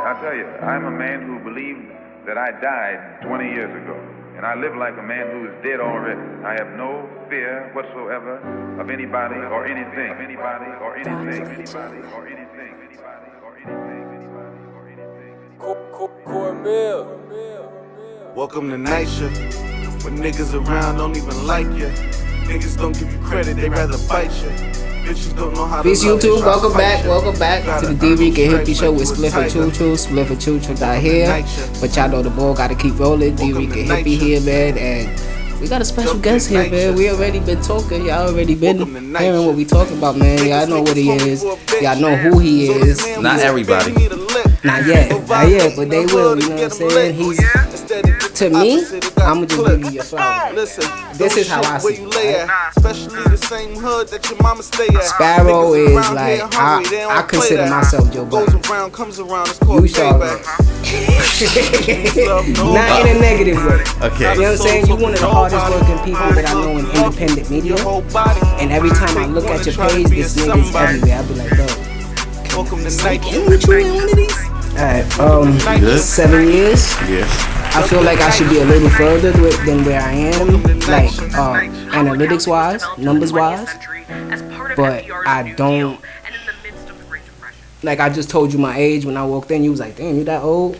I tell you, I'm a man who believed that I died 20 years ago. And I live like a man who is dead already. I have no fear whatsoever of anybody or anything. Welcome to NYCHA. When niggas around don't even like you. Niggas don't give you credit, they rather bite you. Bitches don't know how to Peace YouTube, welcome back to the Dricanhippie show with Spliff and Chun Chun. Spliff and Chun Chun not here, but y'all know the ball gotta keep rolling. Dricanhippie here, man, and we got a special guest here, man. We already been talking, y'all already been hearing what we talking about, man. Y'all know what he is, y'all know who he is. Not everybody. Not yet, but they will, you know what I'm saying? He's, to me, I'ma just give you your song. This is how I see it. Sparrow is like, I consider myself Joe Biden. You saw that. Not in a negative way. Okay. You know what I'm saying? You're one of the hardest working people that I know in independent media. And every time I look at your page, this nigga's everywhere. I'll be like, bro. Welcome to NYCHA. What you in one of these? Alright, 7 years. Yeah. I feel like I should be a little further than where I am, like analytics wise, numbers wise. But I don't. Like I just told you my age when I walked in. You was like, damn, you that old?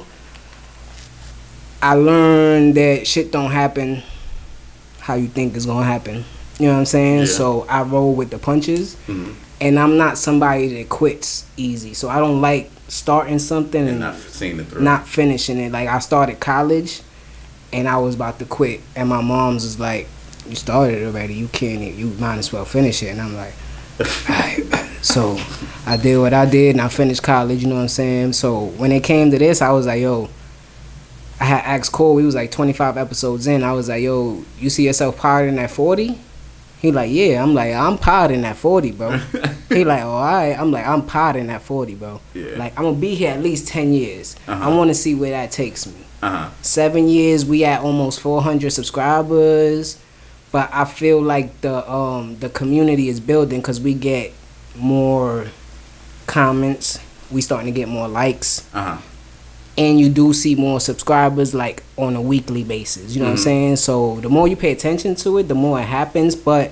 I learned that shit don't happen how you think it's gonna happen. You know what I'm saying? Yeah. So I roll with the punches. Mm-hmm. And I'm not somebody that quits easy. So I don't like starting something and not seeing it through. Not finishing it. Like I started college and I was about to quit. And my mom's was like, you started already. You can't, you might as well finish it. And I'm like, alright. So I did what I did and I finished college, you know what I'm saying? So when it came to this, I was like, yo, I had asked Cole, we was like 25 episodes in. I was like, yo, you see yourself piloting at 40? He like, yeah. I'm like, I'm potting at 40, bro. He like, oh, all right. I'm like, I'm potting at 40, bro. Yeah. Like, I'm going to be here at least 10 years. I want to see where that takes me. 7 years, we at almost 400 subscribers. But I feel like the community is building because we get more comments. We starting to get more likes. And you do see more subscribers like on a weekly basis. You know what I'm saying? So the more you pay attention to it, the more it happens. But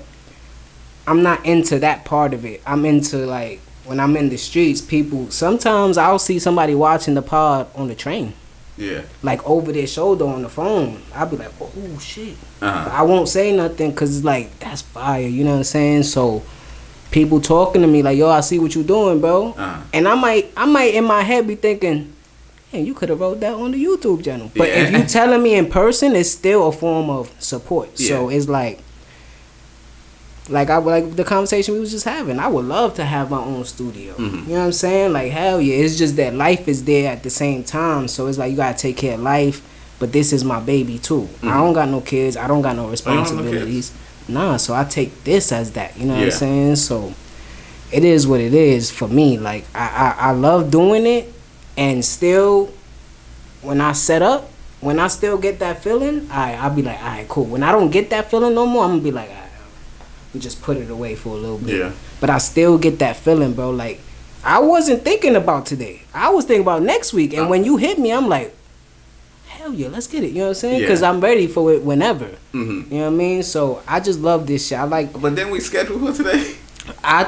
I'm not into that part of it. I'm into like when I'm in the streets, people, sometimes I'll see somebody watching the pod on the train. Yeah. Like over their shoulder on the phone. I'll be like, oh shit. I won't say nothing because it's like, that's fire. You know what I'm saying? So people talking to me like, yo, I see what you doing, bro. And I might in my head be thinking, you could have wrote that on the YouTube channel. But if you telling me in person, it's still a form of support. Yeah. So it's like the conversation we was just having. I would love to have my own studio. You know what I'm saying? Like, hell yeah. It's just that life is there at the same time. So it's like you got to take care of life. But this is my baby too. I don't got no kids. I don't got no responsibilities. Nah, so I take this as that. You know what I'm saying? So it is what it is for me. Like, I love doing it. And still, when I set up, when I still get that feeling, I'll be like, all right, cool. When I don't get that feeling no more, I'm going to be like, all right, we just put it away for a little bit. Yeah. But I still get that feeling, bro. Like, I wasn't thinking about today. I was thinking about next week. And when you hit me, I'm like, hell yeah, let's get it. You know what I'm saying? Because I'm ready for it whenever. You know what I mean? So I just love this shit. But then we scheduled for today? I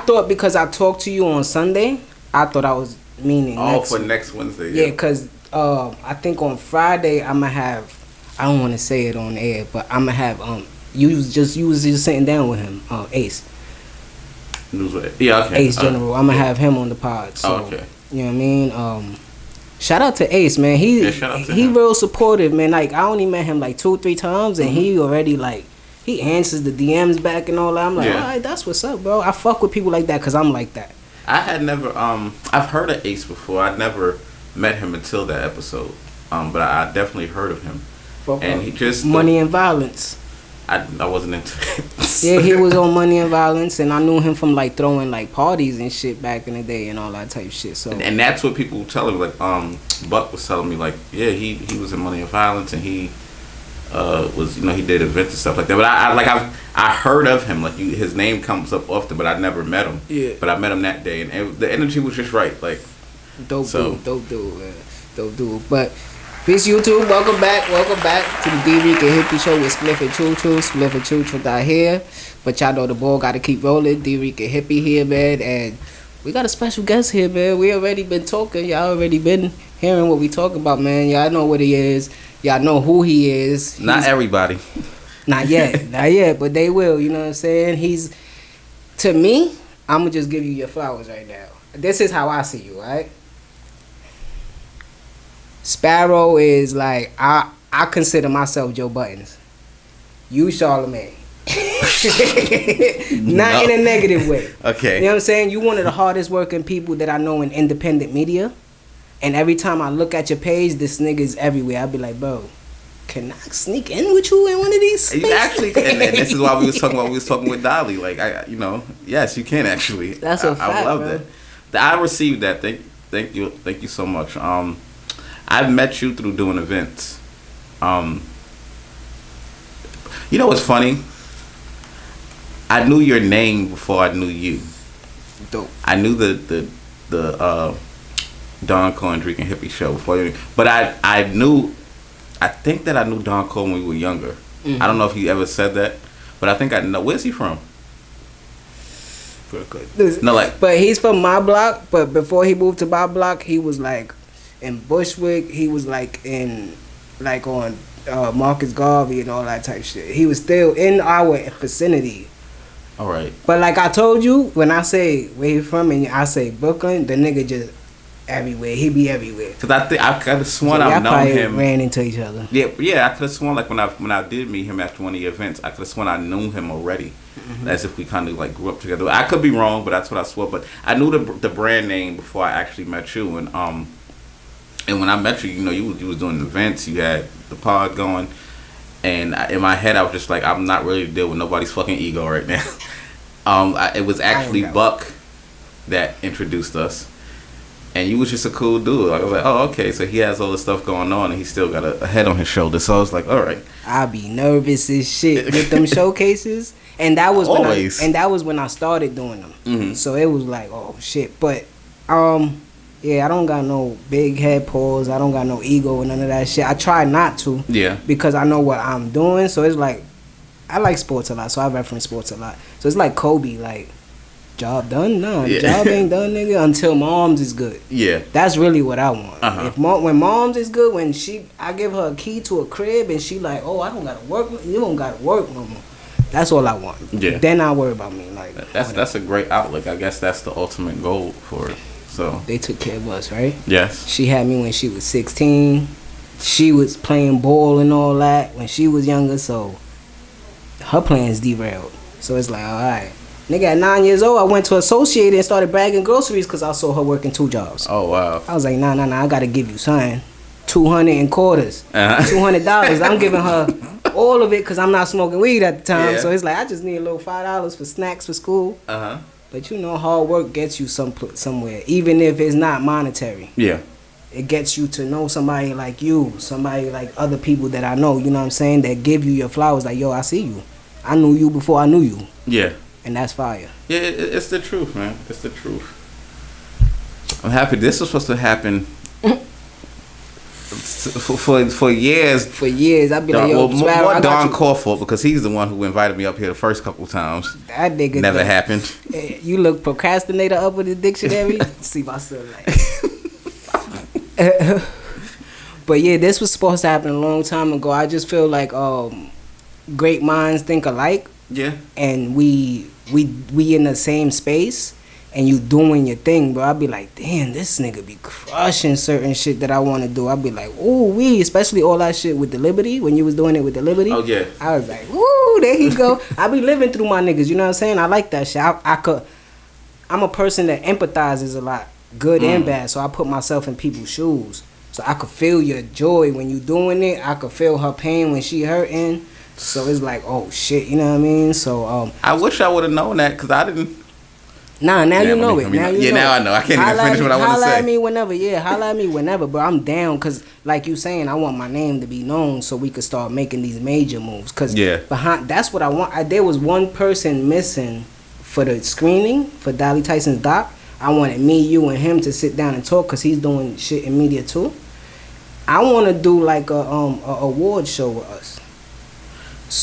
thought because I talked to you on Sunday, I thought I was... meaning next Wednesday. Yeah, because I think on Friday I'm gonna have, I don't want to say it on air, but I'm gonna have you was just sitting down with him, Ace. Yeah, okay. Ace General. I'm gonna have him on the pod. So, okay. You know what I mean? Shout out to Ace, man. He real supportive, man. Like I only met him like 2-3 times, and he already like he answers the DMs back and all that. I'm like, all right, that's what's up, bro. I fuck with people like that because I'm like that. I had never, I've heard of Ace before. I'd never met him until that episode. But I definitely heard of him. And he just... Money and Violence. I wasn't into it. Yeah, he was on Money and Violence, and I knew him from like throwing like parties and shit back in the day and all that type of shit. So and that's what people tell him. Like, Buck was telling me, like, yeah, he was in Money and Violence, and he was, he did events and stuff like that. But I heard of him, like his name comes up often, but I never met him. Yeah. But I met him that day, and the energy was just right. Like, Dope dude. But peace YouTube, welcome back to the Dricanhippie show with Spliff and Chun Chun. Spliff and Chun Chun not here, but y'all know the ball gotta keep rolling. Dricanhippie here, man, and we got a special guest here, man. We already been talking, y'all already been hearing what we talking about, man. Y'all know what he is, y'all know who he is. Not everybody. Not yet, but they will, you know what I'm saying? He's, to me, I'm gonna just give you your flowers right now. This is how I see you, right? Sparrow is like, I consider myself Joe Buttons. You Charlamagne. Not in a negative way. Okay. You know what I'm saying? You one of the hardest working people that I know in independent media. And every time I look at your page, this nigga's everywhere. I'll be like, bro, can I sneak in with you in one of these spaces? Actually, and this is why we was talking with Dolly. Like, yes, you can actually. That's a fact, I love bro. that. I received that. Thank you so much. I've met you through doing events. You know what's funny? I knew your name before I knew you. Dope. I knew the Thedoncoreanddricanhippieshow show before you, but I think that I knew Don Cole when we were younger. Mm-hmm. I don't know if he ever said that, but I think I know. Where's he from? No, like, but he's from my block. But before he moved to my block, he was like in Bushwick. He was like on Marcus Garvey and all that type shit. He was still in our vicinity. All right. But like I told you, when I say where he from and I say Brooklyn, the nigga just everywhere. He be everywhere. Cause I could have sworn so I've known him. Ran into each other. Yeah. I could have sworn like when I did meet him after one of the events, I could have sworn I knew him already, as if we kind of like grew up together. I could be wrong, but that's what I swore. But I knew the brand name before I actually met you, and when I met you, you know, you was doing events, you had the pod going, and in my head I was just like, I'm not ready to deal with nobody's fucking ego right now. It was actually Buck that introduced us. And you was just a cool dude. Like, I was like, oh, okay, so he has all this stuff going on, and he still got a head on his shoulder. So I was like, all right. I be nervous as shit with them showcases, and that was when I started doing them. Mm-hmm. So it was like, oh shit. But yeah, I don't got no big head pause. I don't got no ego and none of that shit. I try not to. Yeah. Because I know what I'm doing. So it's like, I like sports a lot, so I reference sports a lot. So it's like Kobe, like. Job done? No, job ain't done, nigga, until mom's is good. Yeah. That's really what I want. Uh-huh. When mom's is good, when I give her a key to a crib and she like, oh, I don't gotta work, you don't gotta work no more. That's all I want. Yeah. Then I worry about me. Like that's a great outlook. I guess that's the ultimate goal for it. So they took care of us, right? Yes. She had me when she was 16. She was playing ball and all that when she was younger, so her plans derailed. So it's like, all right. Nigga, at 9 years old, I went to Associated and started bagging groceries because I saw her working 2 jobs. Oh, wow. I was like, nah, I got to give you something. 200 in quarters. Uh-huh. $200. I'm giving her all of it because I'm not smoking weed at the time. Yeah. So it's like, I just need a little $5 for snacks for school. Uh-huh. But you know, hard work gets you somewhere, even if it's not monetary. Yeah. It gets you to know somebody like you, somebody like other people that I know, you know what I'm saying, that give you your flowers like, yo, I see you. I knew you before I knew you. Yeah. And that's fire. Yeah, it's the truth, man. It's the truth. I'm happy. This was supposed to happen for years. For years. I'd be like, yo, more Don Crawford, because he's the one who invited me up here the first couple times. That nigga never happened. You look procrastinator up with the dictionary. See my son like. But yeah, this was supposed to happen a long time ago. I just feel like great minds think alike. Yeah. And we in the same space, and you doing your thing, bro. I'd be like, damn, this nigga be crushing certain shit that I want to do. I'd be like, ooh, especially all that shit with the Liberty, when you was doing it with the Liberty. Oh, yeah. I was like, ooh, there he go. I be living through my niggas, you know what I'm saying? I like that shit. I'm a person that empathizes a lot, good and bad, so I put myself in people's shoes. So I could feel your joy when you doing it. I could feel her pain when she hurting. So it's like, oh shit, you know what I mean? So I wish I would have known that, because I didn't. Now you know it. Now you know. Now I know. I can't even finish what I want to say. Holla at me whenever. Yeah, holla at me whenever. But I'm down, because like you saying, I want my name to be known so we could start making these major moves. Because that's what I want. There was one person missing for the screening for Dolly Tyson's doc. I wanted me, you, and him to sit down and talk because he's doing shit in media too. I want to do like a award show with us.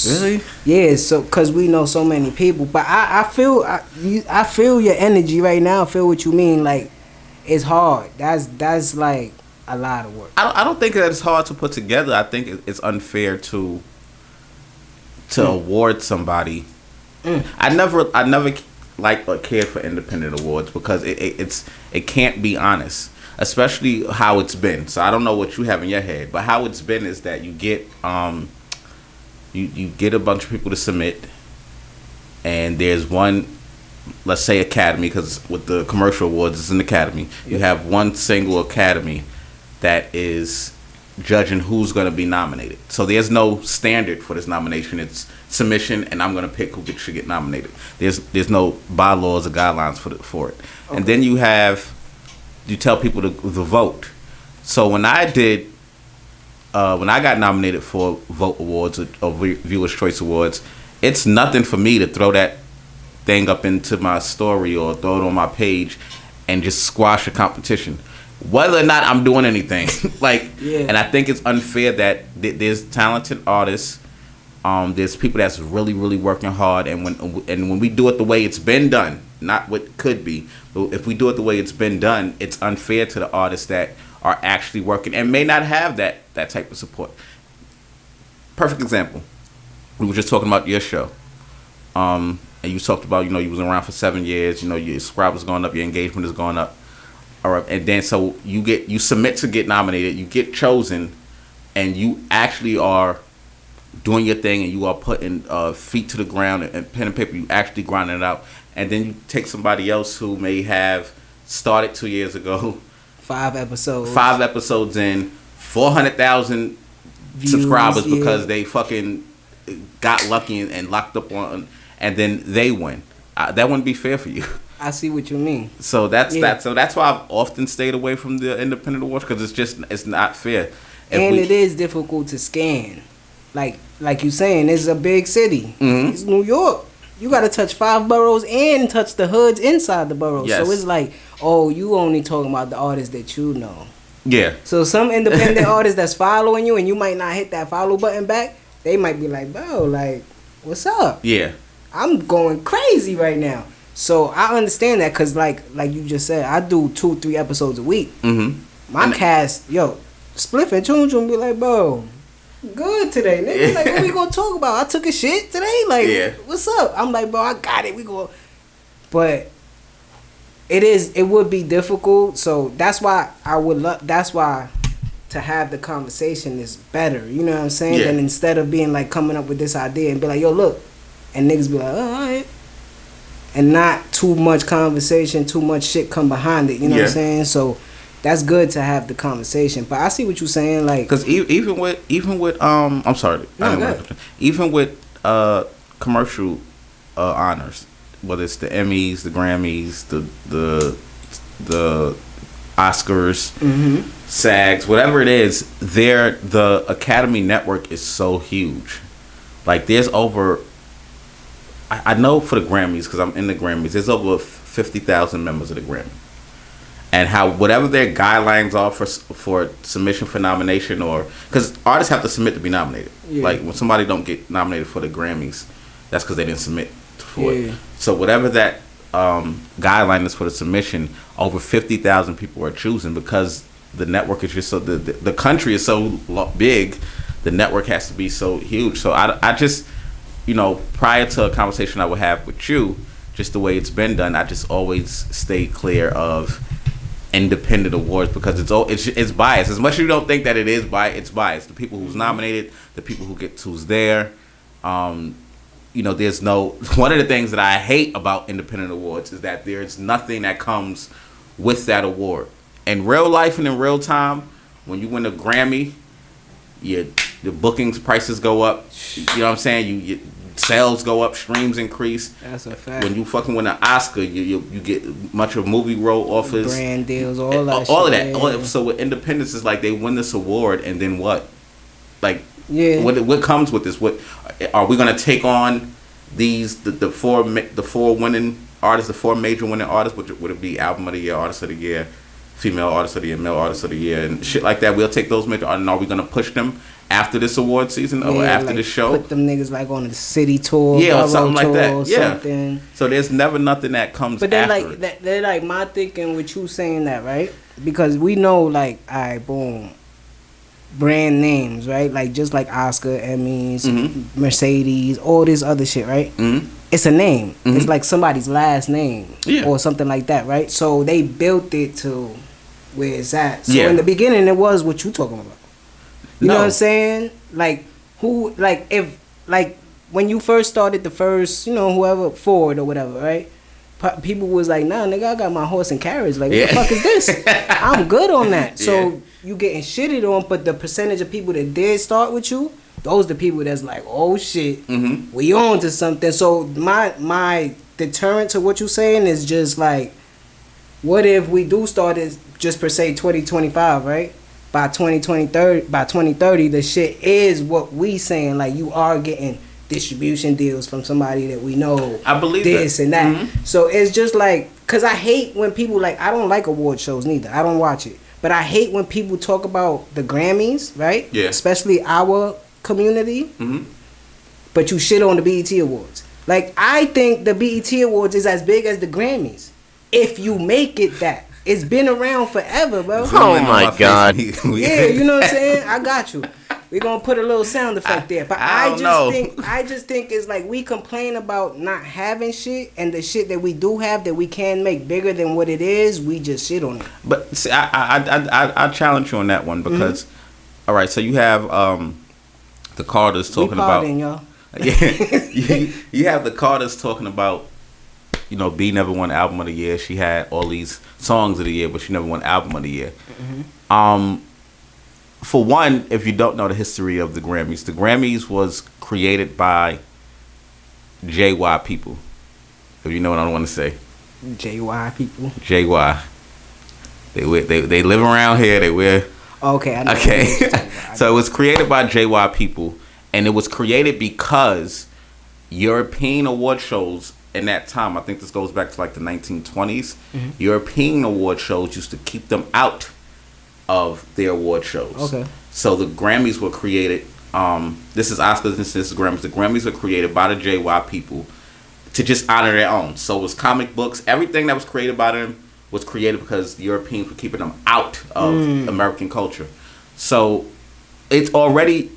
Really? Yeah, so because we know so many people, but I feel your energy right now. I feel what you mean. Like, it's hard. That's like a lot of work. I don't think that it's hard to put together. I think it's unfair to award somebody. I never liked or cared for independent awards because it can't be honest, especially how it's been. So I don't know what you have in your head, but how it's been is that you get you get a bunch of people to submit, and there's one, let's say academy, because with the commercial awards it's an academy. You have one single academy that is judging who's going to be nominated. So there's no standard for this nomination. It's submission, and I'm going to pick who should get nominated. There's no bylaws or guidelines for it. Okay. And then you tell people to vote. So when I got nominated for Vote Awards or Viewers' Choice Awards, it's nothing for me to throw that thing up into my story or throw it on my page and just squash a competition, whether or not I'm doing anything. And I think it's unfair that there's talented artists, there's people that's really, really working hard, and when we do it the way it's been done, not what could be, but if we do it the way it's been done, it's unfair to the artists that are actually working and may not have that type of support. Perfect example. We were just talking about your show. And you talked about, you was around for 7 years, your subscribers going up, your engagement is going up. All right, and then so you submit to get nominated, you get chosen, and you actually are doing your thing, and you are putting feet to the ground and pen and paper, you actually grinding it out. And then you take somebody else who may have started 2 years ago, 5 episodes in, 400,000 subscribers because they fucking got lucky and locked up on, and then they win. That wouldn't be fair for you. I see what you mean. So that's that. So that's why I've often stayed away from the independent awards, because it's not fair. It is difficult to scan. Like you saying, it's a big city. Mm-hmm. It's New York. You got to touch 5 boroughs and touch the hoods inside the boroughs. Yes. So it's like, you only talking about the artists that you know. Yeah. So some independent artists that's following you, and you might not hit that follow button back, they might be like, bro, like, what's up? Yeah. I'm going crazy right now. So I understand that, because like you just said, I do 2-3 episodes a week. Mm-hmm. My cast, Spliff and Chun Chun be like, bro, good today, nigga. Like, what we gonna talk about? I took a shit today. Like, what's up? I'm like, bro, I got it. We go. But it would be difficult. So that's why that's why to have the conversation is better. You know what I'm saying? Yeah. Than instead of being like coming up with this idea and be like, yo, look, and niggas be like, all right. And not too much conversation, too much shit come behind it. You know what I'm saying? So that's good to have the conversation. But I see what you're saying, like, because even with I'm sorry, even with commercial honors, whether it's the Emmys, the Grammys, the Oscars, mm-hmm. SAGs, whatever it is, the Academy network is so huge. Like, there's over, I know for the Grammys, because I'm in the Grammys, there's over 50,000 members of the Grammy. And how whatever their guidelines are for submission for nomination, or because artists have to submit to be nominated. Yeah. Like, when somebody don't get nominated for the Grammys, that's because they didn't submit for it. So whatever that guideline is for the submission, over 50,000 people are choosing, because the network is just so the country is so big, the network has to be so huge. So I just, prior to a conversation I would have with you, just the way it's been done, I just always stay clear of independent awards, because it's biased. As much as you don't think that it is biased, it's biased. The people who's nominated, the people who's there. There's no. One of the things that I hate about independent awards is that there's nothing that comes with that award. In real life and in real time, when you win a Grammy, the bookings prices go up. You know what I'm saying? You sales go up, streams increase. That's a fact. When you fucking win an Oscar, you get much of movie role offers, brand deals, all that. All of that. Yeah. So with independence, it's like they win this award, and then what? Like, what comes with this? What are we gonna take on? The four winning artists, the 4 major winning artists, would it be album of the year, artist of the year, female artist of the year, male artist of the year, and shit like that. We'll take those major artists, and are we gonna push them after this award season or after like the show? Put them niggas like on a city tour, or something like that. Or yeah. something. So there's never nothing that comes. But then after like they're like my thinking with you saying that, right? Because we know like, alright, boom, brand names, right? Like just like Oscar, Emmys, Mercedes, all this other shit, right? It's a name. It's like somebody's last name or something like that, right? So they built it to where it's at. So in the beginning, it was what you talking about. You know what I'm saying? Like who? Like if like when you first started the first, you know, whoever Ford or whatever, right? People was like, nah, nigga, I got my horse and carriage. Like, what the fuck is this? I'm good on that. So you getting shitted on, but the percentage of people that did start with you, those the people that's like, oh shit, we on to something. So my deterrent to what you saying is just like, what if we do start as just per se 2025, right? By 2030, the shit is what we saying. Like, you are getting distribution deals from somebody that we know. I believe this that. and that. So it's just like, cause I hate when people like, I don't like award shows neither. I don't watch it, but I hate when people talk about the Grammys, right? Yeah. Especially our community. But you shit on the BET Awards. Like, I think the BET Awards is as big as the Grammys. If you make it that. It's been around forever, bro. Oh my God. Yeah, you know what I'm saying? I got you. We're gonna put a little sound effect there. But I just think it's like we complain about not having shit, and the shit that we do have that we can make bigger than what it is, we just shit on it. But see, I challenge you on that one because all right, so you have the Carters talking about y'all. you have the Carters talking about, you know, B never won album of the year. She had all these songs of the year, but she never won album of the year. For one, if you don't know the history of the Grammys was created by JY people. If you know what I want to say. JY people. JY. They live around here. They wear. Okay. I know. Okay. So it was created by JY people, and it was created because European award shows in that time, I think this goes back to like the 1920s, European award shows used to keep them out of their award shows. Okay. So the Grammys were created, this is Oscars, this is Grammys. The Grammys were created by the JY people to just honor their own. So it was comic books, everything that was created by them was created because the Europeans were keeping them out of American culture. So it's already,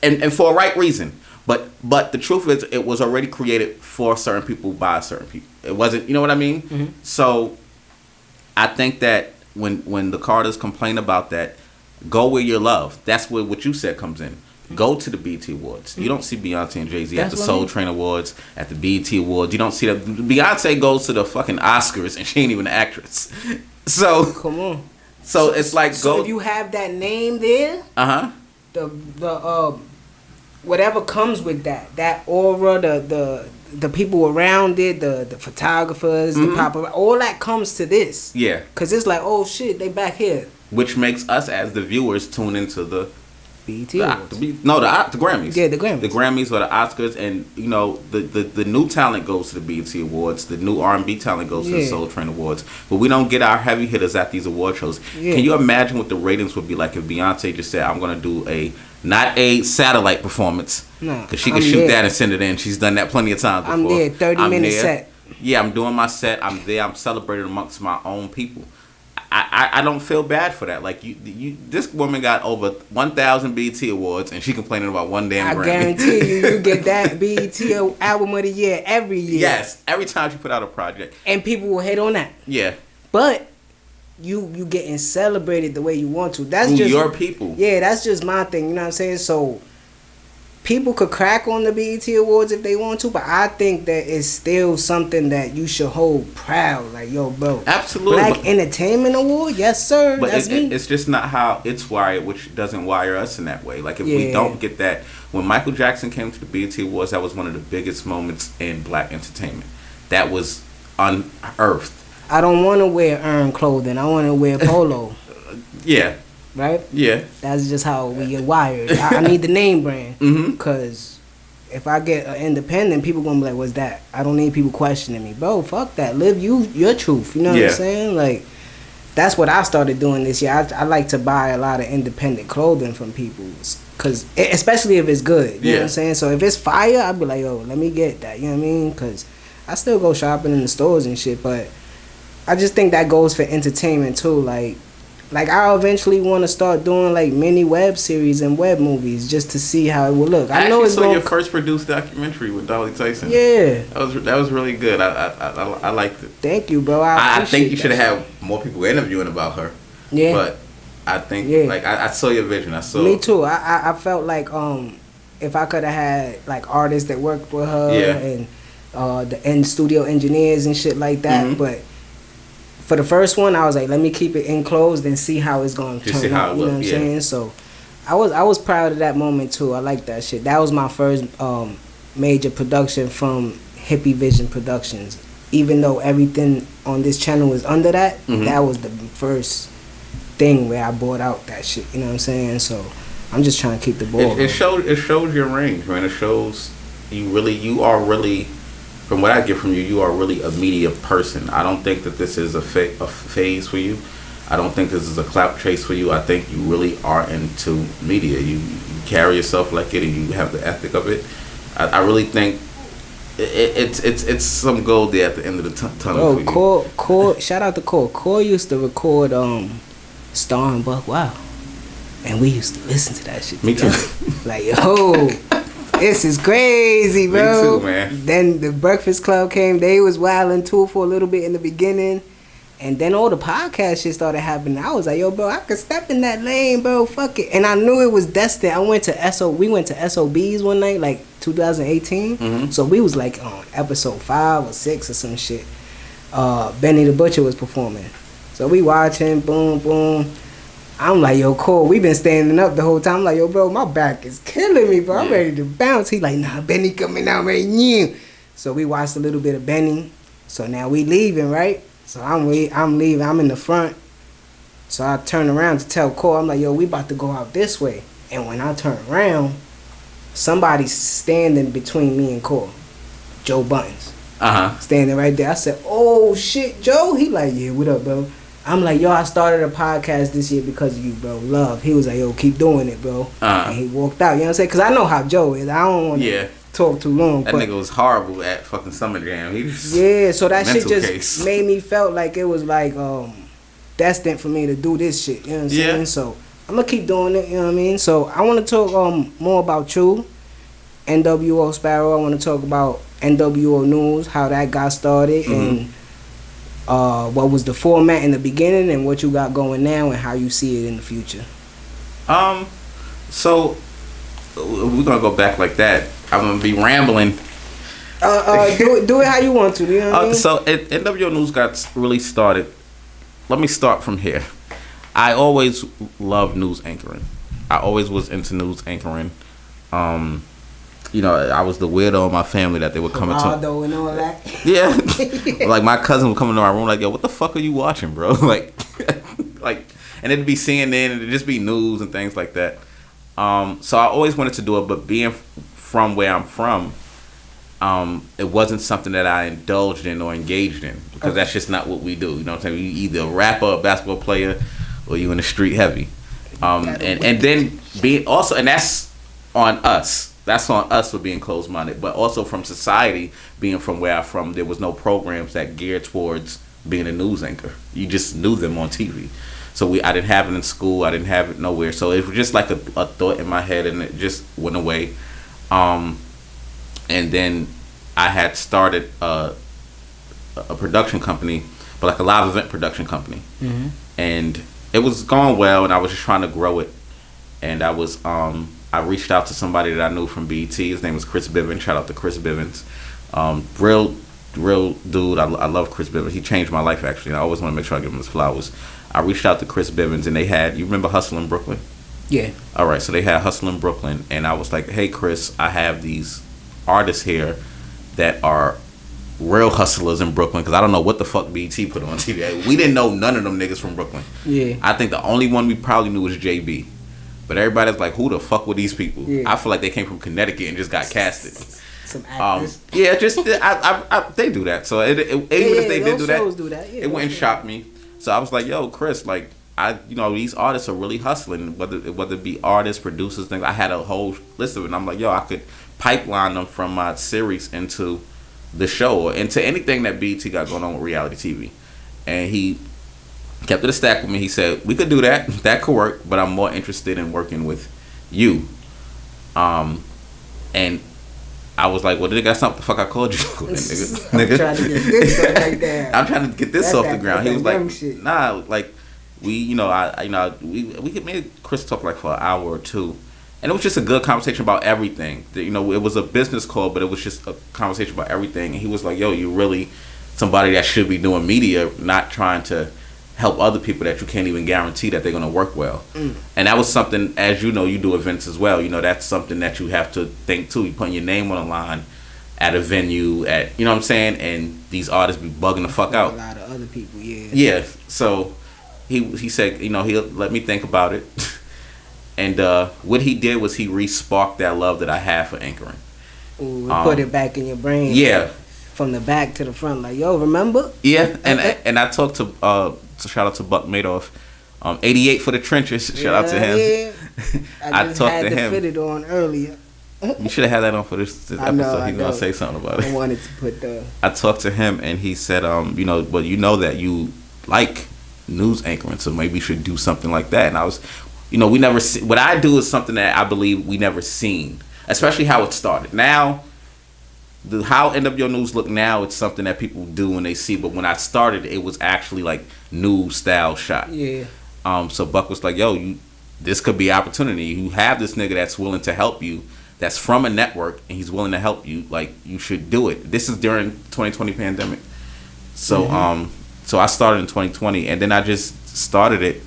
and for a right reason. But the truth is, it was already created for certain people by certain people. It wasn't, you know what I mean? So I think that when the Carters complain about that, go where your love. That's where what you said comes in. Go to the BET Awards. You don't see Beyonce and Jay-Z at the Soul Train Awards, at the BET Awards. You don't see that. Beyonce goes to the fucking Oscars and she ain't even an actress. So come on. So it's like so go. if you have that name there, the whatever comes with that aura, the people around it, the photographers, the paparazzi, all that comes to this. Yeah. Cause it's like, oh shit, they back here. Which makes us as the viewers tune into the BET Awards. The Grammys. Yeah, the Grammys. The Grammys or the Oscars, and you know the new talent goes to the BET Awards. The new R&B talent goes to the Soul Train Awards. But we don't get our heavy hitters at these award shows. Yeah. Can you imagine what the ratings would be like if Beyonce just said, "I'm gonna do not a satellite performance, because she can shoot that and send it in. She's done that plenty of times before. I'm there, 30-minute set. Yeah, I'm doing my set. I'm there. I'm celebrating amongst my own people. I don't feel bad for that. Like this woman got over 1,000 BET awards, and she complaining about one damn Grammy. I guarantee you get that BET album of the year every year. Yes, every time she put out a project, and people will hate on that. Yeah, but you getting celebrated the way you want to. That's just your people. Yeah, that's just my thing. You know what I'm saying? So people could crack on the BET Awards if they want to, but I think that it's still something that you should hold proud. Like, yo, bro. Absolutely. Black Entertainment Award? Yes, sir. But that's me. It's just not how it's wired, which doesn't wire us in that way. Like, if we don't get that. When Michael Jackson came to the BET Awards, that was one of the biggest moments in black entertainment. That was unearthed. I don't want to wear earned clothing. I want to wear polo. Yeah. Right? Yeah. That's just how we get wired. I need the name brand. Because if I get an independent, people gonna be like, "What's that?" I don't need people questioning me, bro. Fuck that. Live your truth. You know what I'm saying? Like, that's what I started doing this year. I like to buy a lot of independent clothing from people, cause especially if it's good. You know what I'm saying? So if it's fire, I'd be like, "Yo, let me get that." You know what I mean? Cause I still go shopping in the stores and shit, but I just think that goes for entertainment too. Like I eventually want to start doing like mini web series and web movies just to see how it will look. I know it's your first produced documentary with Dolly Tyson. Yeah, that was really good. I liked it. Thank you, bro. I think you should have had more people interviewing about her. Yeah, but I think like I saw your vision. Me too. I felt like if I could have had like artists that worked with her and the studio engineers and shit like that, but. For the first one, I was like, let me keep it enclosed and see how it's going to turn out. You know what I'm saying? So, I was proud of that moment too. I like that shit. That was my first major production from Hippie Vision Productions. Even though everything on this channel was under that, that was the first thing where I bought out that shit. You know what I'm saying? So, I'm just trying to keep the ball. It shows your range, man. It shows you are really. From what I get from you, you are really a media person. I don't think that this is a phase for you. I don't think this is a clout chase for you. I think you really are into media. You carry yourself like it, and you have the ethic of it. I really think it's some gold there at the end of the tunnel for you. Core, shout out to Core. Core used to record Star and Buck Wow, and we used to listen to that shit. Me too. Like, yo. This is crazy, bro. Me too, man. Then the Breakfast Club came. They was wilding too for a little bit in the beginning. And then all the podcast shit started happening. I was like, yo, bro, I could step in that lane, bro. Fuck it. And I knew it was destined. We went to SOBs one night, like 2018. So we was like on episode 5 or 6 or some shit. Benny the Butcher was performing. So we watching, boom, boom. I'm like, yo, Cole, we been standing up the whole time. I'm like, yo, bro, my back is killing me, bro. I'm ready to bounce. He like, nah, Benny coming out right now. So we watched a little bit of Benny. So now we leaving, right? So I'm leaving. I'm in the front. So I turn around to tell Cole, I'm like, yo, we about to go out this way. And when I turn around, somebody's standing between me and Cole. Joe Buttons. Standing right there. I said, oh, shit, Joe? He like, yeah, what up, bro? I'm like, yo, I started a podcast this year because of you, bro. Love. He was like, yo, keep doing it, bro. And he walked out. You know what I'm saying? Because I know how Joe is. I don't want to talk too long. That nigga was horrible at fucking Summer Jam. He just so that shit just made me felt like it was like destined for me to do this shit. You know what I'm saying? So I'm going to keep doing it. You know what I mean? So I want to talk more about you, NWO Sparrow. I want to talk about NWO News, how that got started, and what was the format in the beginning and what you got going now and how you see it in the future. So we're gonna go back like that. I'm gonna be rambling. Do it how you want to. You know what I mean? So NWO News got really started. Let me start from here. I always loved news anchoring. I always was into news anchoring. You know, I was the weirdo in my family that they would come into. And all that. Yeah. Like, my cousin would come into my room like, yo, what the fuck are you watching, bro? like, and it'd be CNN and it'd just be news and things like that. So I always wanted to do it, but being from where I'm from, it wasn't something that I indulged in or engaged in because that's just not what we do. You know what I'm saying? You either a rapper, a basketball player, or you in the street heavy. And then being also, and that's on us. That's on us for being closed-minded, but also from society, being from where I'm from, there was no programs that geared towards being a news anchor. You just knew them on TV. So I didn't have it in school. I didn't have it nowhere. So it was just like a thought in my head, and it just went away. And then I had started a production company, but like a live event production company. And it was going well, and I was just trying to grow it. And I reached out to somebody that I knew from BET. His name was Chris Bivens. Shout out to Chris Bivens. Real dude. I love Chris Bivens. He changed my life, actually. And I always want to make sure I give him his flowers. I reached out to Chris Bivens, and they had, you remember Hustle in Brooklyn? Yeah. All right, so they had Hustle in Brooklyn, and I was like, hey, Chris, I have these artists here that are real hustlers in Brooklyn, because I don't know what the fuck BT put on TV. We didn't know none of them niggas from Brooklyn. Yeah. I think the only one we probably knew was JB. But everybody's like, who the fuck were these people? Yeah. I feel like they came from Connecticut and just got casted. Some actors. Yeah, just they do that. So even if they did do that, Yeah, it wouldn't shock me. So I was like, yo, Chris, like these artists are really hustling, whether it be artists, producers, things. I had a whole list of it. And I'm like, yo, I could pipeline them from my series into the show or into anything that BET got going on with reality TV. And he kept it a stack with me. He said, we could do that. That could work, but I'm more interested in working with you. And I was like, well, did got something the fuck I called you for, nigga? I'm trying to get this off right there. I'm trying to get this off the ground. He was like, shit. nah, like we could maybe Chris talked like for an hour or two. And it was just a good conversation about everything. It was a business call, but it was just a conversation about everything. And he was like, yo, you're really somebody that should be doing media, not trying to help other people that you can't even guarantee that they're going to work well. And that was something, as you know, you do events as well. That's something that you have to think too. You're putting your name on the line at a venue, at, you know what I'm saying? And these artists be bugging the fuck out. A lot of other people, yeah. Yeah. So he said, he'll let me think about it. And what he did was he re-sparked that love that I have for anchoring. Ooh, put it back in your brain. Yeah. From the back to the front, like, yo, remember? Yeah, and I talked to shout out to Buck Madoff, 88 for the trenches. Shout out to him. Yeah. I just had to fit it on earlier. You should have had that on for this episode. He's gonna say something about it. I wanted to put the. I talked to him and he said, but you know that you like news anchoring, so maybe you should do something like that. And I was, we never see, what I do is something that I believe we never seen, especially how it started. Now. How NWO News look now, it's something that people do when they see. But when I started, it was actually like news style shot. Yeah. So Buck was like, yo, this could be opportunity. You have this nigga that's willing to help you, that's from a network, and he's willing to help you. Like, you should do it. This is during 2020 pandemic. So so I started in 2020, and then I just started it,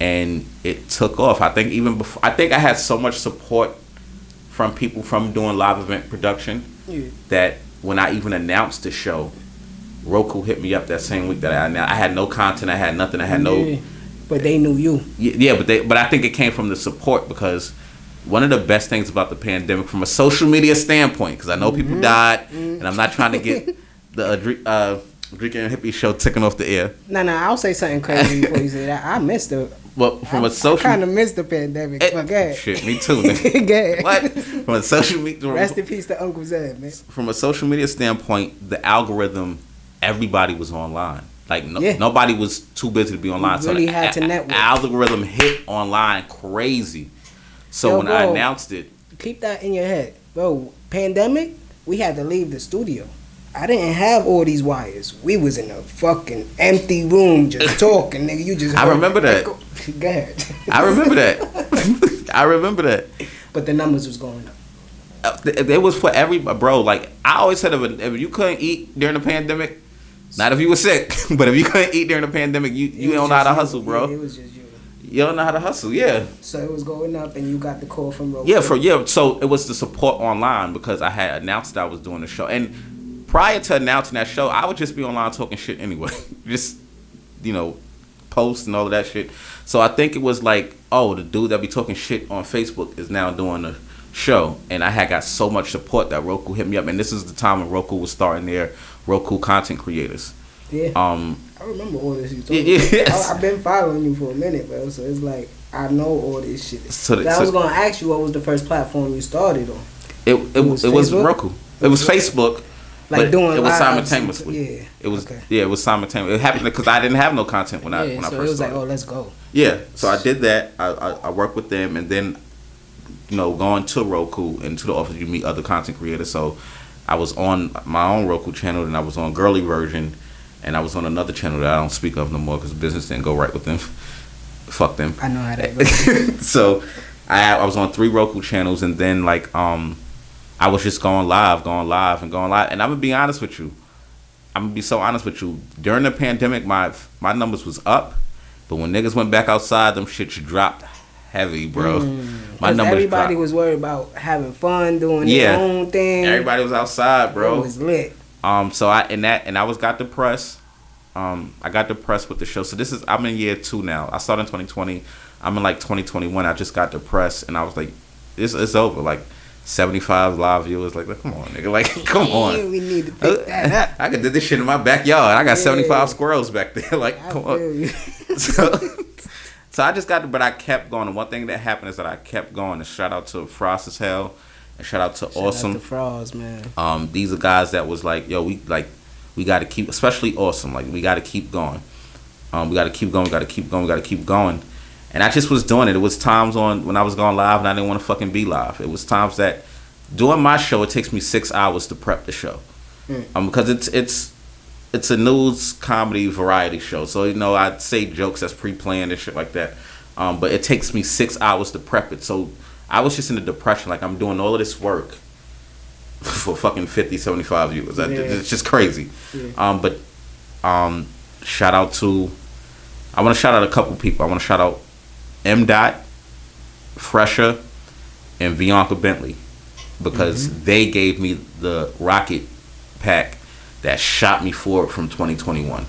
and it took off. I think even before, I think I had so much support from people from doing live event production. Yeah. That when I even announced the show, Roku hit me up that same week that I had no content, I had nothing, I had no. But they knew you. Yeah, but I think it came from the support, because one of the best things about the pandemic, from a social media standpoint, because I know people died, and I'm not trying to get the Dricanhippie show ticking off the air. No, I'll say something crazy before you say that. I missed it. Well, from a social, I kind of missed the pandemic. But go ahead. Shit, me too. Man. What? From a social media. Rest in peace to Uncle Zed, man. From a social media standpoint, the algorithm, everybody was online. Like nobody was too busy to be online. You really had to network. Algorithm hit online crazy. So when I announced it, keep that in your head, bro. Pandemic, we had to leave the studio. I didn't have all these wires. We was in a fucking empty room just talking, nigga. You just. I remember that. Go ahead. I remember that. I remember that. But the numbers was going up. It was for everybody, bro. Like, I always said, if you couldn't eat during the pandemic, not if you were sick, but if you couldn't eat during the pandemic, you don't know how to hustle, bro. Yeah, it was just you. You don't know how to hustle, yeah. So it was going up, and you got the call from Roku. Yeah, so it was the support online, because I had announced that I was doing the show. And prior to announcing that show, I would just be online talking shit anyway. Just, post and all of that shit. So I think it was like, oh, the dude that be talking shit on Facebook is now doing the show. And I had got so much support that Roku hit me up. And this is the time when Roku was starting their Roku content creators. Yeah. I remember all this you told me. Yes. I've been following you for a minute, bro. So it's like, I know all this shit. I was going to ask you, what was the first platform you started on? It was Roku. It was Facebook. Like doing it was lives, simultaneously. Yeah. It was okay. Yeah, it was simultaneous. It happened because I didn't have no content when I first started. So it was like, oh, let's go. Yeah. So I did that. I worked with them, and then going to Roku and to the office, you meet other content creators. So I was on my own Roku channel, and I was on Girly Version, and I was on another channel that I don't speak of no more because business didn't go right with them. Fuck them. I know how that goes. So I was on 3 Roku channels, and then I was just going live. And I'm gonna be honest with you. I'm gonna be so honest with you. During the pandemic, my numbers was up, but when niggas went back outside, them shit dropped heavy, bro. My numbers everybody dropped. was worried about having fun, doing their own thing. Everybody was outside, bro. It was lit. So I got depressed, I got depressed with the show. So I'm in year 2 now. I started in 2020. I'm in like 2021. I just got depressed, and I was like, it's over. Like 75 live viewers. Like come on, nigga. Like come on. We need to pick that up. I could do this shit in my backyard. I got 75 squirrels back there. Like come on. So I just but I kept going. And one thing that happened is that I kept going. And shout out to Frost as Hell, and shout out to Awesome. Shout out to Frost, man. These are guys that was like, yo, we got to keep, especially Awesome. Like we got to keep going. We got to keep going. We got to keep going. We got to keep going. And I just was doing it. It was times when I was going live and I didn't want to fucking be live. It was times that doing my show, it takes me 6 hours to prep the show, because it's a news comedy variety show. So I'd say jokes that's pre-planned and shit like that. But it takes me 6 hours to prep it. So I was just in a depression. Like I'm doing all of this work for fucking 50, 75 viewers. It's just crazy. Yeah. But shout out to, I want to shout out a couple people. I want to shout out M. Fresher, and Bianca Bentley, because they gave me the rocket pack that shot me forward from 2021.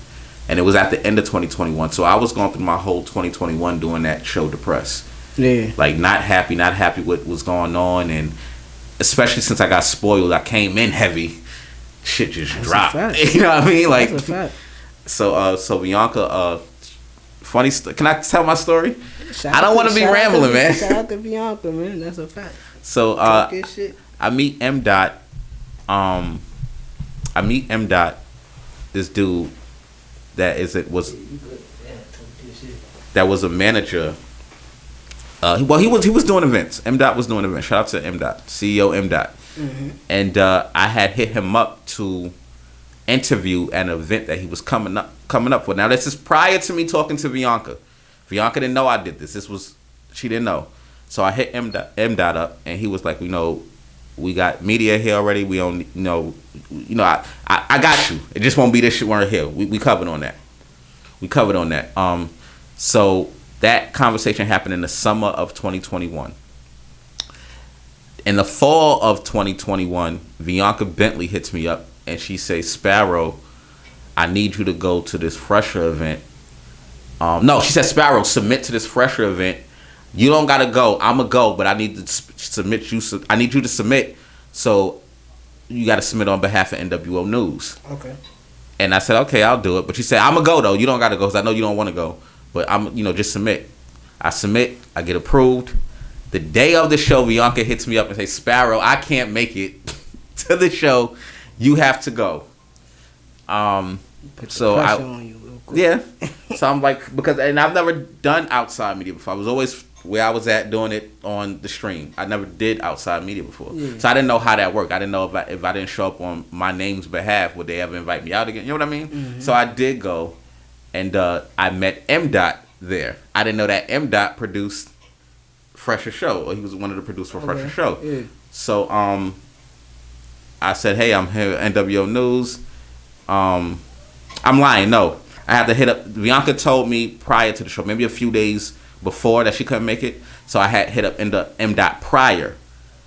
And it was at the end of 2021. So I was going through my whole 2021 doing that show depressed. Yeah. Like not happy with what was going on, and especially since I got spoiled, I came in heavy. Shit just dropped. You know what I mean? Like that's a fact. So Bianca, funny can I tell my story? I don't want to be rambling, man. Shout out to Bianca, man. That's a fact. So I meet M. This dude that was a manager. He was doing events. M. was doing events. Shout out to M. CEO M. And I had hit him up to interview an event that he was coming up for. Now this is prior to me talking to Bianca. Bianca didn't know I did this. She didn't know. So I hit M. up, and he was like, we got media here already. We don't, I got you. It just won't be this shit we're here. We covered on that. So that conversation happened in the summer of 2021. In the fall of 2021, Bianca Bentley hits me up, and she says, Sparrow, I need you to go to this Fresher event. No, she said, Sparrow, submit to this Fresher event. You don't gotta go. I'ma go, but I need to submit you. I need you to submit. So you gotta submit on behalf of NWO News. Okay. And I said, okay, I'll do it. But she said, I'ma go though. You don't gotta go, because I know you don't want to go. But I'm, just submit. I submit. I get approved. The day of the show, Bianca hits me up and says, Sparrow, I can't make it to the show. You have to go. So I'm like, and I've never done outside media before. I was always where I was at doing it on the stream. I never did outside media before. Yeah. So I didn't know how that worked. I didn't know if I didn't show up on my name's behalf, would they ever invite me out again? You know what I mean? Mm-hmm. So I did go, and I met M. there. I didn't know that M. produced Fresher Show, or he was one of the producers for Fresher Show. Yeah. So I said, hey, I'm here at NWO News. I'm lying. No, I had to hit up. Bianca told me prior to the show, maybe a few days before, that she couldn't make it. So I had hit up M. prior,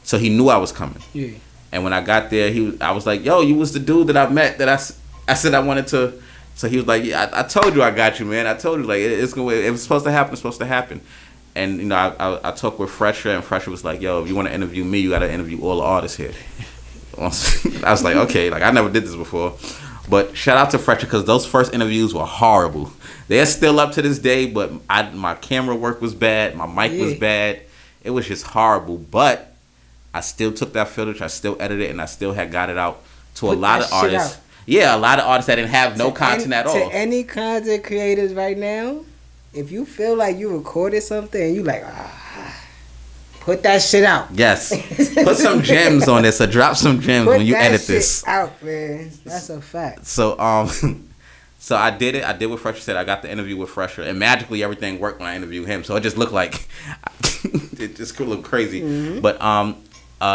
so he knew I was coming. Yeah. And when I got there, I was like, yo, you was the dude that I met that I said I wanted to. So he was like, yeah, I told you I got you, man. I told you, like, it was supposed to happen. It's supposed to happen. And I talked with Fresher, and Fresher was like, yo, if you want to interview me, you got to interview all the artists here. I was like, okay, like I never did this before. But shout out to Fresher, because those first interviews were horrible. They're still up to this day, but my camera work was bad. My mic was bad. It was just horrible. But I still took that footage. I still edited it, and I still had got it out to a lot of artists. Yeah, a lot of artists that didn't have no content at all. To any content creators right now, if you feel like you recorded something and you like, put that shit out. Yes. Put some gems on this, or drop some gems when you edit this. Put that shit out, man. That's a fact. So so I did it. I did what Fresher said. I got the interview with Fresher, and magically everything worked when I interviewed him. So it just looked like it just looked crazy. Mm-hmm. But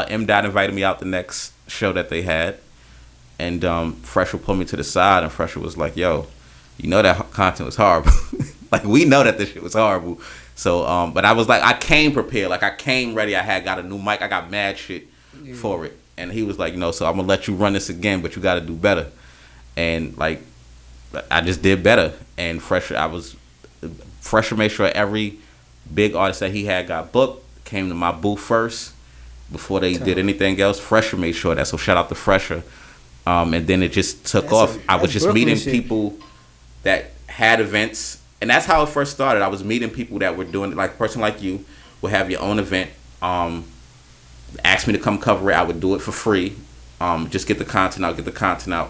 M. invited me out the next show that they had, and Fresher pulled me to the side, and Fresher was like, "Yo, you know that content was horrible. Like, we know that this shit was horrible." So, but I was like, I came prepared. Like, I came ready. I had got a new mic. I got mad shit for it. And he was like, so I'm going to let you run this again, but you got to do better. And, like, I just did better. And Fresher made sure every big artist that he had got booked, came to my booth first before they did anything else. Fresher made sure that. So shout out to Fresher. And then it just took off. I was just meeting people that had events. And that's how it first started. I was meeting people that were doing it. Like a person like you would have your own event. Ask me to come cover it. I would do it for free. Just get the content out.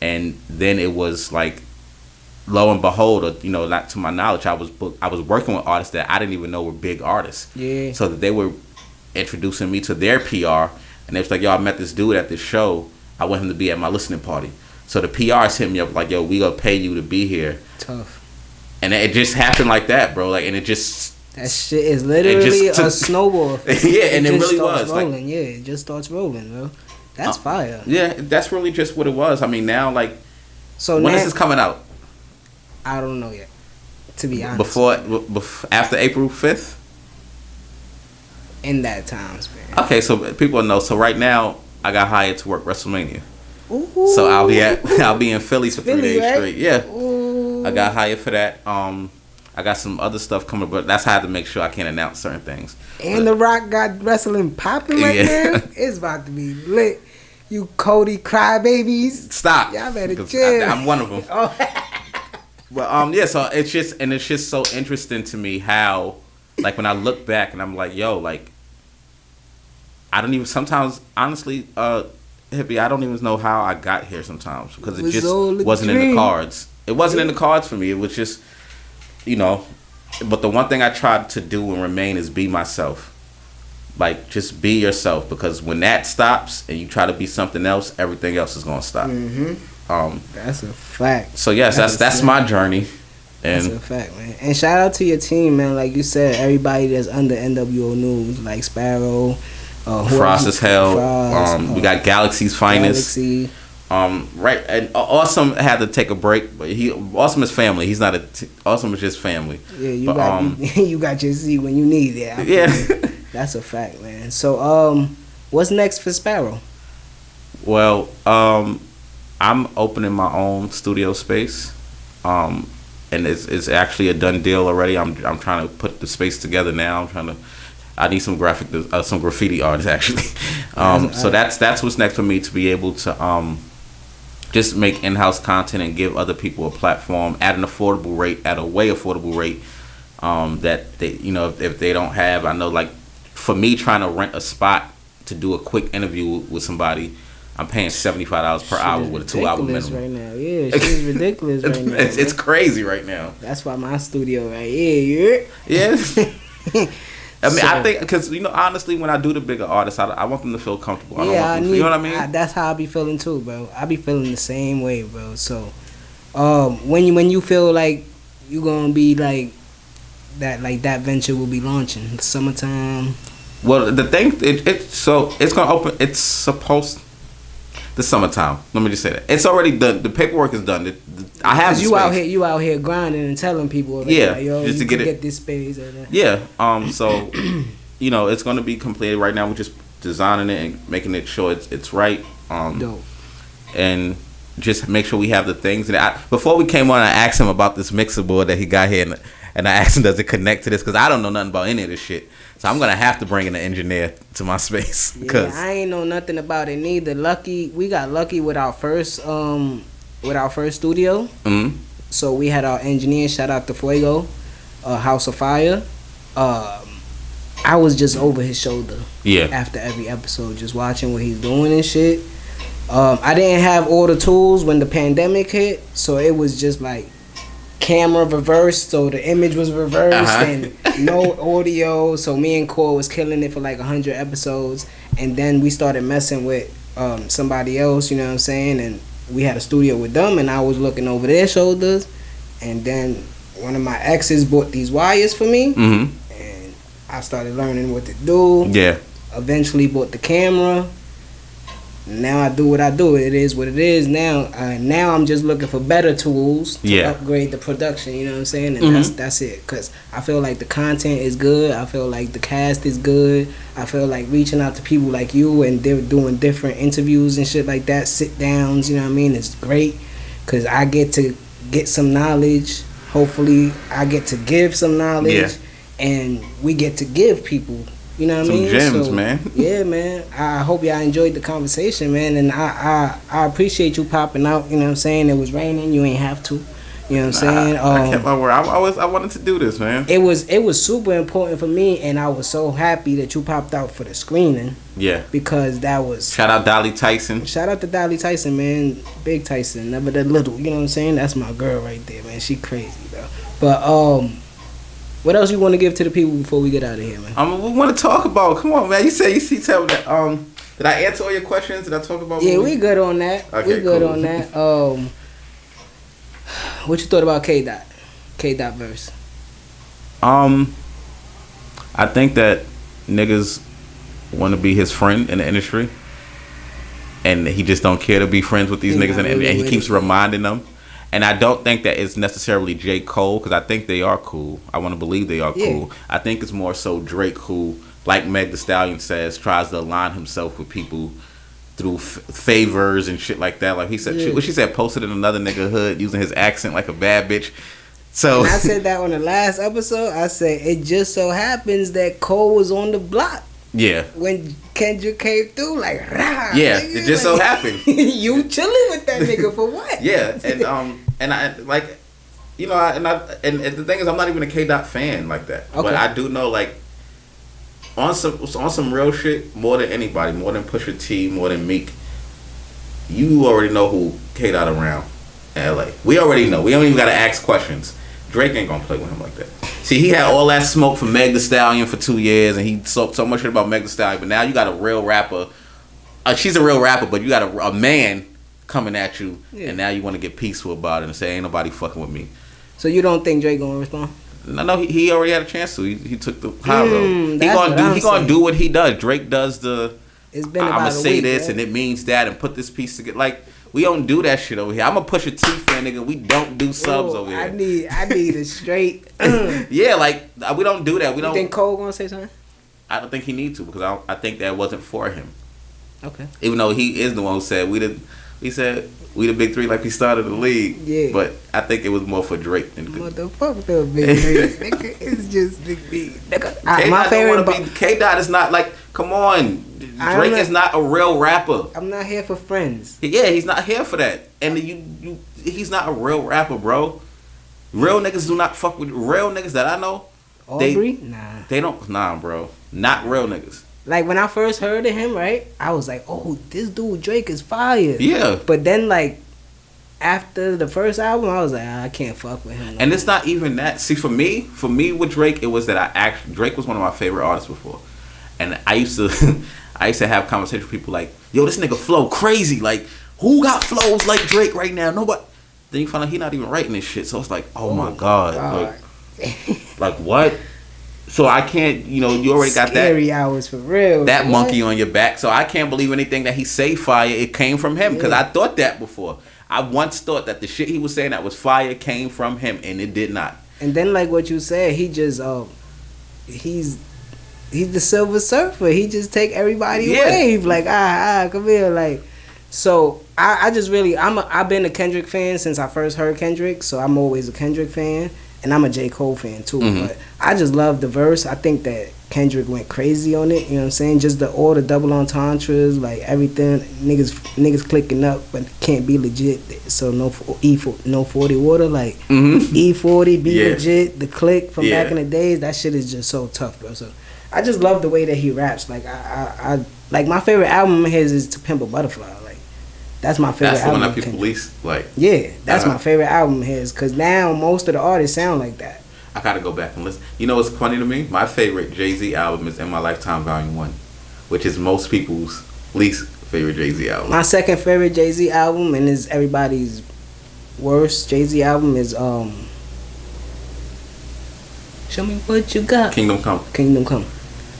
And then it was like, lo and behold, or, not to my knowledge, I was working with artists that I didn't even know were big artists. Yeah. So that they were introducing me to their PR, and they was like, "Yo, I met this dude at this show. I want him to be at my listening party." So the PRs hit me up like, "Yo, we gonna pay you to be here." Tough. And it just happened like that, bro. Like, and it just that shit is literally a snowball effect. Yeah, and it really was. Rolling. Yeah, it just starts rolling, bro. That's fire. Yeah, that's really just what it was. I mean, now when is this coming out? I don't know yet, to be honest. Before after April 5th? In that times, man. Okay, so people know. So right now, I got hired to work WrestleMania. Ooh. So I'll be in Philly for 3 days right? straight. Yeah. Ooh. I got hired for that. I got some other stuff coming, but that's how I have to make sure I can't announce certain things. And The Rock got wrestling popping right now. It's about to be lit. You Cody crybabies. Stop. Y'all better chill. I'm one of them. Oh. But yeah, so it's just so interesting to me how, like, when I look back and I'm like, yo, like, I don't even sometimes, honestly, Hippie, I don't even know how I got here sometimes, because it just wasn't in the cards. It wasn't in the cards for me. It was just, but the one thing I tried to do and remain is be myself. Like, just be yourself, because when that stops and you try to be something else, everything else is gonna stop. Mm-hmm. That's a fact. So yes, that's my journey. And that's a fact, man. And shout out to your team, man. Like you said, everybody that's under NWO News, like Sparrow, Frost as Hell. We got Galaxy's Finest. Galaxy. Right, and Awesome had to take a break, but Awesome is family. He's not Awesome is just family. Yeah, you got your seat when you need it. Yeah. That's a fact, man. So, what's next for Sparrow? Well, I'm opening my own studio space, and it's actually a done deal already. I'm trying to put the space together now. I need some some graffiti artists actually. So that's what's next for me, to be able to just make in-house content and give other people a platform at an affordable rate, at a way affordable rate, that they, if they don't have. I know, like, for me, trying to rent a spot to do a quick interview with somebody, I'm paying $75 per hour with a 2-hour minimum. Right now, yeah, she's ridiculous right now. It's crazy right now. That's why my studio right here. Yeah. I mean, I think, because, honestly, when I do the bigger artists, I want them to feel comfortable. I don't want them to, you know what I mean? That's how I be feeling too, bro. I be feeling the same way, bro. So, when you feel like you gonna be like that venture will be launching summertime. Well, the thing, it's gonna open. It's supposed the summertime. Let me just say that it's already done. The paperwork is done. I have you out here grinding and telling people. Like, yeah, yo, just you to get this space. Or that. Yeah. So, it's gonna be completed right now. We're just designing it and making it sure it's right. Dope. And just make sure we have the things. And before we came on, I asked him about this mixer board that he got here, and I asked him, does it connect to this? Because I don't know nothing about any of this shit. So I'm gonna have to bring in an engineer to my space. Yeah, I ain't know nothing about it neither. We got lucky with our first studio. Mm-hmm. So we had our engineer, shout out to Fuego, House of Fire. I was just over his shoulder. Yeah. After every episode, just watching what he's doing and shit. I didn't have all the tools when the pandemic hit, so it was just like camera reversed, so the image was reversed and no audio. So me and Core was killing it for like 100 episodes, and then we started messing with somebody else, you know what I'm saying, and we had a studio with them, and I was looking over their shoulders, and then one of my exes bought these wires for me, and I started learning what to do. Yeah. Eventually bought the camera. Now I do what I do. It is what it is now. Now I'm just looking for better tools to upgrade the production. You know what I'm saying? And that's it. Cause I feel like the content is good. I feel like the cast is good. I feel like reaching out to people like you, and they're doing different interviews and shit like that, sit downs. You know what I mean? It's great. Cause I get to get some knowledge. Hopefully, I get to give some knowledge, and we get to give people. You know what I mean? Some gems, man. Yeah, man. I hope y'all enjoyed the conversation, man. And I appreciate you popping out. You know what I'm saying? It was raining. You ain't have to. You know what I'm saying? I kept my word. I wanted to do this, man. It was super important for me, and I was so happy that you popped out for the screening. Yeah. Because that was... Shout out Dolly Tyson. Shout out to Dolly Tyson, man. Big Tyson. Never the little. You know what I'm saying? That's my girl right there, man. She crazy, bro. But, what else you want to give to the people before we get out of here, man? We want to talk about. Come on, man. You tell me that. Did I answer all your questions? Did I talk about? Yeah, we good on that. Okay, we good cool. on that. What you thought about K Dot verse? I think that niggas want to be his friend in the industry, and he just don't care to be friends with these niggas, and he keeps reminding them. And I don't think that it's necessarily J. Cole, because I think they are cool. I want to believe they are cool. I think it's more so Drake who, like Meg Thee Stallion says, tries to align himself with people through favors and shit like that. Like he said, what she said, posted in another nigga hood using his accent like a bad bitch. So and I said that on the last episode. I said it just so happens that Cole was on the block. Yeah. When Kendrick came through, like, rah, yeah, nigga, it just so happened. You chilling with that nigga for what? Yeah, and I like, you know, and the thing is, I'm not even a K Dot fan like that, but I do know, like, on some real shit, more than anybody, more than Pusha T, more than Meek, you already know who K Dot around in LA. We already know. We don't even gotta ask questions. Drake ain't gonna play with him like that. See, he had all that smoke from Meg Thee Stallion for 2 years, and he talked so much shit about Meg Thee Stallion, but now you got a real rapper. She's a real rapper, but you got a man coming at you, and now you want to get peaceful about it and say, ain't nobody fucking with me. So you don't think Drake gonna respond? No, he already had a chance to. He took the high road. He gonna do what he does. Drake does the, it's been about I'ma say week, this, right? and it means that, and put this piece together. Like, we don't do that shit over here. I'm a Pusha T fan, nigga. We don't do subs over here. I need a straight. Yeah, like, we don't do that. We don't. You think Cole gonna say something? I don't think he needs to, because I think that wasn't for him. Okay. Even though he is the one who said we the big three like we started the league. Yeah. But I think it was more for Drake than motherfucker the big three. Nigga, it's just big B. Nigga, my favorite. K Dot is not like, come on. Drake is not a real rapper. I'm not here for friends. Yeah, he's not here for that. And he's not a real rapper, bro. Real niggas do not fuck with real niggas that I know. Aubrey? They don't. Nah, bro. Not real niggas. Like, when I first heard of him, right, I was like, oh, this dude Drake is fire. Yeah. But then, like, after the first album, I was like, I can't fuck with him. And it's not even that. See, for me with Drake, it was that Drake was one of my favorite artists before. And I used to have conversations with people like, yo, this nigga flow crazy. Like, who got flows like Drake right now? Nobody. Then you find out he not even writing this shit. So it's like, oh my God. Like what? So I can't, you already got that. Scary hours for real. That monkey on your back. So I can't believe anything that he say fire. It came from him, because I thought that before. I once thought that the shit he was saying that was fire came from him, and it did not. And then, like what you said, he just he's the Silver Surfer. He just take everybody wave, like come here, like. So I just really I've been a Kendrick fan since I first heard Kendrick, so I'm always a Kendrick fan. And I'm a J. Cole fan too, but I just love the verse. I think that Kendrick went crazy on it. You know what I'm saying? Just all the double entendres, like everything. Niggas clicking up, but can't be legit. So no 40 water, like E40 be legit. The click from back in the days, that shit is just so tough, bro. So I just love the way that he raps. Like I like, my favorite album of his is To Pimp a Butterfly. That's my favorite album. That's the one that people least like. Yeah, that's my favorite album of his, because now most of the artists sound like that. I gotta go back and listen. You know what's funny to me? My favorite Jay-Z album is In My Lifetime Volume 1, which is most people's least favorite Jay-Z album. My second favorite Jay-Z album, and is everybody's worst Jay-Z album, is Show Me What You Got. Kingdom Come.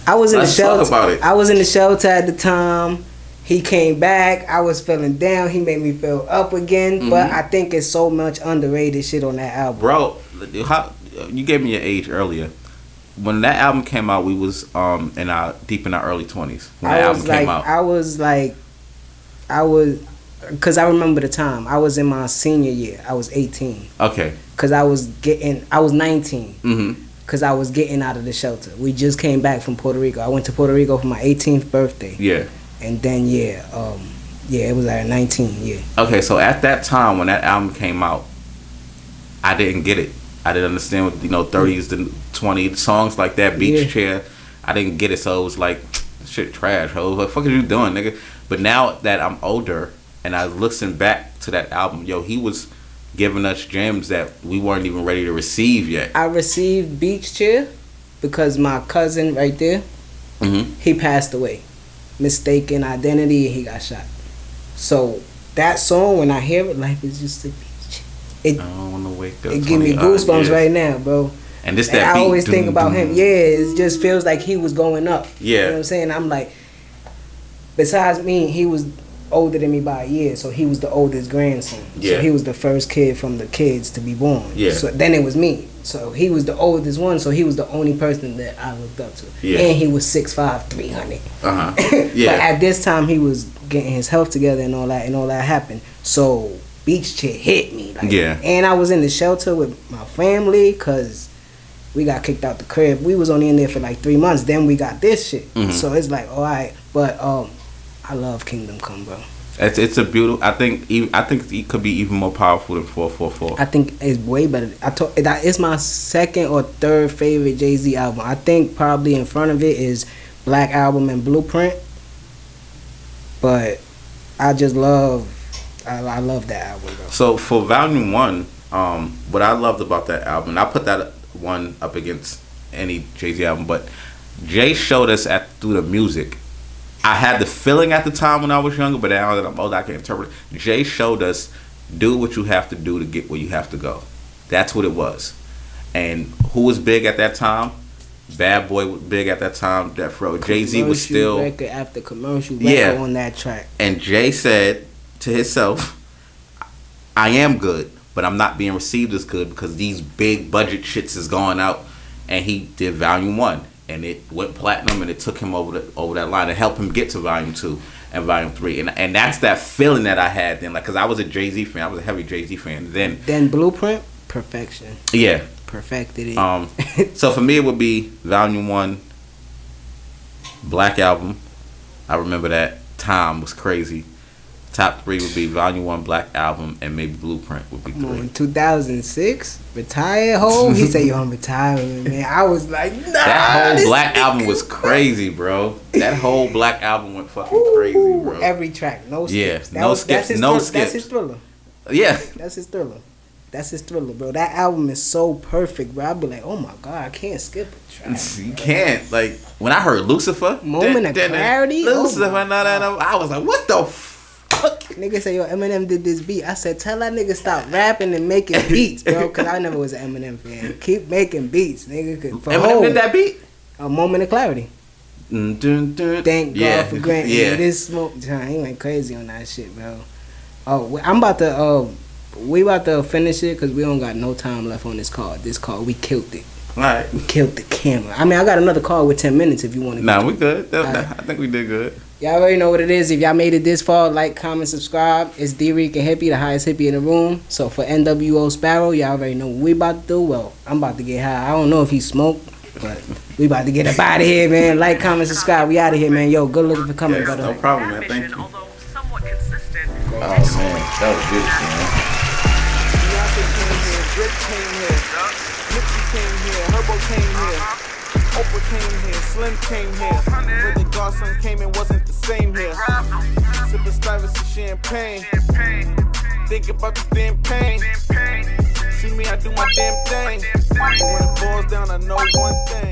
I was in the shelter. Talk about it. I was in the shelter at the time. He came back. I was feeling down. He made me feel up again. But I think it's so much underrated shit on that album. Bro, you gave me your age earlier. When that album came out, we was deep in our early 20s. When that album came out, Because I remember the time. I was in my senior year. I was 18. Okay. Because I was 19. Mm-hmm. Because I was getting out of the shelter. We just came back from Puerto Rico. I went to Puerto Rico for my 18th birthday. Yeah. And then, it was at 19, yeah. Okay, so at that time when that album came out, I didn't get it. I didn't understand what, 30s to 20s songs like that, Beach Chair. I didn't get it, so it was like, shit trash, ho. What the fuck are you doing, nigga? But now that I'm older and I listen back to that album, he was giving us gems that we weren't even ready to receive yet. I received Beach Chair because my cousin right there, he passed away. Mistaken identity, and he got shot. So that song, when I hear it, life is just a beach. I don't want to wake up. It give me goosebumps right now, bro. And this that I beat, always think about him. Yeah, it just feels like he was going up. Yeah. You know what I'm saying? I'm like, besides me, he was older than me by a year, so he was the oldest grandson. Yeah. So he was the first kid from the kids to be born. Yeah. So then it was me. So he was the oldest one, so he was the only person that I looked up to. Yeah. And he was 6'5", 300. Uh-huh. Yeah. But at this time, he was getting his health together and all that happened. So Beach Chair hit me. Like, yeah. And I was in the shelter with my family because we got kicked out the crib. We was only in there for like 3 months. Then we got this shit. So it's like, all right. But I love Kingdom Come, bro. It's a beautiful. I think it could be even more powerful than 444. I think it's way better. It's my second or third favorite Jay-Z album. I think probably in front of it is Black Album and Blueprint. But I just love. I love that album, bro. So for Volume 1, what I loved about that album, and I put that one up against any Jay-Z album, but Jay showed us through the music. I had the feeling at the time when I was younger, but now that I'm older, I can interpret it. Jay showed us, do what you have to do to get where you have to go. That's what it was. And who was big at that time? Bad Boy was big at that time. Death Row. Jay-Z was still record after commercial record on that track. And Jay said to himself, I am good, but I'm not being received as good because these big budget shits is going out. And he did Volume 1. And it went platinum, and it took him over that line to help him get to Volume 2 and Volume 3, and that's that feeling that I had then, like, because I was a Jay-Z fan, I was a heavy Jay-Z fan then. Then Blueprint, perfection. Yeah, perfected it. So for me, it would be Volume 1, Black Album. I remember that time was crazy. Top 3 would be Volume 1, Black Album, and maybe Blueprint would be 3. In 2006, retired home. He said, "Yo, I'm retiring, man." I was like, "Nah." That whole Black Album was crazy, bro. That whole Black Album went fucking crazy, bro. Every track, no skips. Yeah, no skips, no skips. That's his Thriller. Yeah, that's his Thriller. That's his Thriller, bro. That album is so perfect, bro. I'd be like, "Oh my god, I can't skip a track." You can't. Like when I heard Lucifer, Moment of Clarity, Lucifer, I was like, "What the fuck?" Nigga say, "Yo, Eminem did this beat." I said, "Tell that nigga stop rapping and making beats, bro." Cause I never was an Eminem fan. Keep making beats, nigga. Eminem did that beat? A Moment of Clarity. Thank God for granting me this smoke. He went crazy on that shit, bro. Oh, I'm about to. We about to finish it because we don't got no time left on this call. This call, we killed it. All right. We killed the camera. I mean, I got another call with 10 minutes if you want to. Nah, we good. I think we did good. Y'all already know what it is. If y'all made it this far, like, comment, subscribe. It's Dricanhippie, the highest hippie in the room. So for NWO Sparrow, y'all already know what we about to do. Well, I'm about to get high. I don't know if he smoked, but we about to get up out of here, man. Like, comment, subscribe. We out of here, man. Yo, good looking for coming, brother. No problem, man. Thank you. Oh, man. That was beautiful, man. Drake came here, Nipsey came here, Herbo came here, Oprah came here, Slim came here, where the Godson came and wasn't the same here. Sipping Stuyvesant champagne, think about the damn pain. See me, I do my damn thing. When it boils down, I know one thing.